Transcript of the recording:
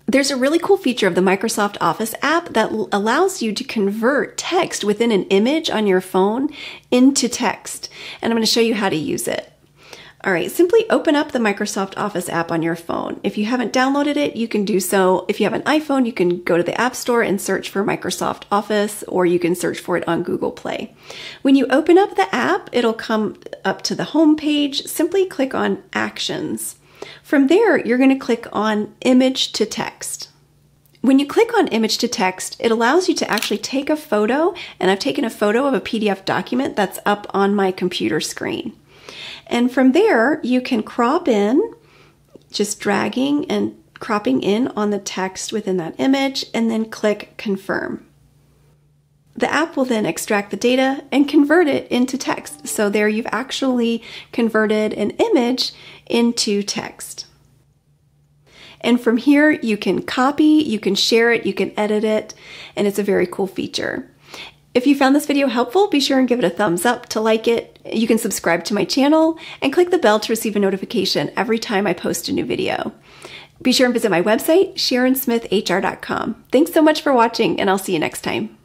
There's a really cool feature of the Microsoft Office app that allows you to convert text within an image on your phone into text. And I'm going to show you how to use it. All right, simply open up the Microsoft Office app on your phone. If you haven't downloaded it, you can do so. If you have an iPhone, you can go to the App Store and search for Microsoft Office, or you can search for it on Google Play. When you open up the app, it'll come up to the home page. Simply click on Actions. From there, you're going to click on Image to Text. When you click on Image to Text, it allows you to actually take a photo, and I've taken a photo of a PDF document that's up on my computer screen. And from there, you can crop in, just dragging and cropping in on the text within that image, and then click Confirm. The app will then extract the data and convert it into text. So there you've actually converted an image into text. And from here, you can copy, you can share it, you can edit it, and it's a very cool feature. If you found this video helpful, be sure and give it a thumbs up to like it. You can subscribe to my channel and click the bell to receive a notification every time I post a new video. Be sure and visit my website, SharonSmithHR.com. Thanks so much for watching, and I'll see you next time.